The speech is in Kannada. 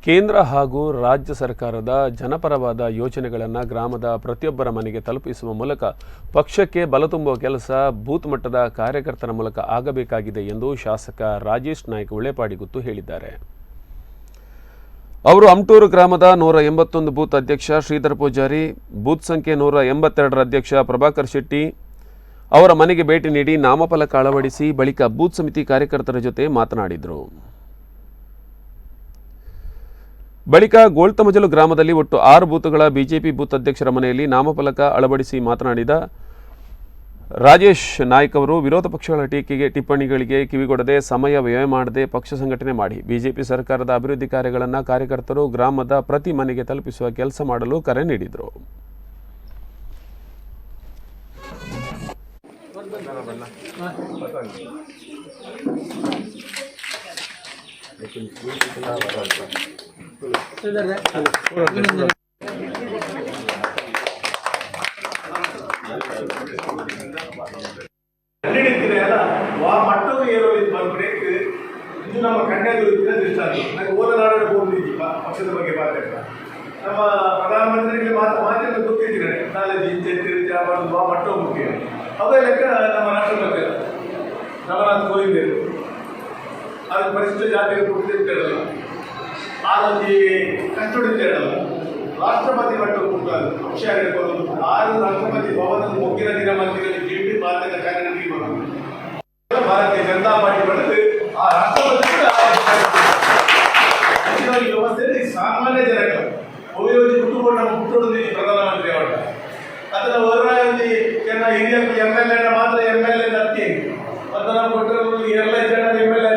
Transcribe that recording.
ಕೇಂದ್ರ ಹಾಗೂ ರಾಜ್ಯ ಸರ್ಕಾರದ ಜನಪರವಾದ ಯೋಜನೆಗಳನ್ನು ಗ್ರಾಮದ ಪ್ರತಿಯೊಬ್ಬರ ಮನೆಗೆ ತಲುಪಿಸುವ ಮೂಲಕ ಪಕ್ಷಕ್ಕೆ ಬಲ ತುಂಬುವ ಕೆಲಸ ಬೂತ್ ಮಟ್ಟದ ಕಾರ್ಯಕರ್ತರ ಮೂಲಕ ಆಗಬೇಕಾಗಿದೆ ಎಂದು ಶಾಸಕ ರಾಜೇಶ್ ನಾಯ್ಕ ಉಳೆಪಾಡಿಗುತ್ತು ಹೇಳಿದ್ದಾರೆ. ಅವರು ಅಮಟೂರು ಗ್ರಾಮದ 181 ಬೂತ್ ಅಧ್ಯಕ್ಷ ಶ್ರೀಧರ್ ಪೂಜಾರಿ, ಬೂತ್ ಸಂಖ್ಯೆ 182ರ ಅಧ್ಯಕ್ಷ ಪ್ರಭಾಕರ್ ಶೆಟ್ಟಿ ಅವರ ಮನೆಗೆ ಭೇಟಿ ನೀಡಿ ನಾಮಫಲಕ ಅಳವಡಿಸಿ ಬಳಿಕ ಬೂತ್ ಸಮಿತಿ ಕಾರ್ಯಕರ್ತರ ಜೊತೆ ಮಾತನಾಡಿದರು. ಬಳಿಕ ಗೋಳ್ತಮಜಲು ಗ್ರಾಮದಲ್ಲಿ ಒಟ್ಟು 6 ಬೂತ್ಗಳ ಬಿಜೆಪಿ ಬೂತ್ ಅಧ್ಯಕ್ಷರ ಮನೆಯಲ್ಲಿ ನಾಮಫಲಕ ಅಳವಡಿಸಿ ಮಾತನಾಡಿದ ರಾಜೇಶ್ ನಾಯ್ಕ್ ಅವರು ವಿರೋಧ ಪಕ್ಷಗಳ ಟಿಪ್ಪಣಿಗಳಿಗೆ ಕಿವಿಗೊಡದೆ ಸಮಯ ವ್ಯಯ ಮಾಡದೆ ಪಕ್ಷ ಸಂಘಟನೆ ಮಾಡಿ ಬಿಜೆಪಿ ಸರ್ಕಾರದ ಅಭಿವೃದ್ಧಿ ಕಾರ್ಯಗಳನ್ನು ಕಾರ್ಯಕರ್ತರು ಗ್ರಾಮದ ಪ್ರತಿ ಮನೆಗೆ ತಲುಪಿಸುವ ಕೆಲಸ ಮಾಡಲು ಕರೆ ನೀಡಿದರು. ಮಟ್ಟವು ಏರೋದು ಬ್ರೇಕ್ ಇದು ನಮ್ಮ ಕಣ್ಣೆದು ನನಗೆ ಓದನಾಡಲು ಹೋಗಿದ್ದೀವಿ ಪಕ್ಷದ ಬಗ್ಗೆ ಮಾತಾಡ ನಮ್ಮ ಪ್ರಧಾನಮಂತ್ರಿಗೆ ಮಾತಿನ ಗೊತ್ತಿದ್ದೀರ ಕಾಲೇಜ್ ಇಂಚೆತ್ತಿ ಆ ಮಟ್ಟವು ಮುಖ್ಯ ಅದೇ ಲೆಕ್ಕ ನಮ್ಮ ರಾಷ್ಟ್ರಪತಿ ನವನಾಥ್ ಕೋವಿಂದ್ ಅದಕ್ಕೆ ಪರಿಶಿಷ್ಟ ಜಾತಿಗೆ ಕೊಡ್ತಿರ್ತೇಳಲ್ಲ ಆರೋಗ್ಯ ಕಷ್ಟೊಡಿದ್ದೇಳಲ್ಲ ರಾಷ್ಟ್ರಪತಿ ಮಟ್ಟ ಕೊಡ್ತಾರೆ ಪಕ್ಷ 6 ರಾಷ್ಟ್ರಪತಿ ಭವನದ ಮುಖ್ಯ ದಿನ ಮಂತ್ರಿಗಳಲ್ಲಿ ಜೀಟಿ ಭಾರತದ ಕಾರ್ಯನಿರ್ವಹಿಸಿ ಬರೋದು ಭಾರತೀಯ ಜನತಾ ಪಾರ್ಟಿ ಪಡೆದು ಆ ರಾಷ್ಟ್ರಪತಿ ವ್ಯವಸ್ಥೆಯಲ್ಲಿ ಸಾಮಾನ್ಯ ಜನಗಳು ಉಪಯೋಗಿಸಿ ಕುಟುಂಬ ಹುಟ್ಟುವುದು ಪ್ರಧಾನಮಂತ್ರಿ ಅವರ ಅದರ ಹೊರವಾಗಿ ಜನ ಹಿರಿಯ MLA ಮಾತ್ರ MLA ಅತ್ತಿ ಮತ್ತು ನಾವು ಕೊಟ್ಟಿರೋದು 2 ಜನ MLA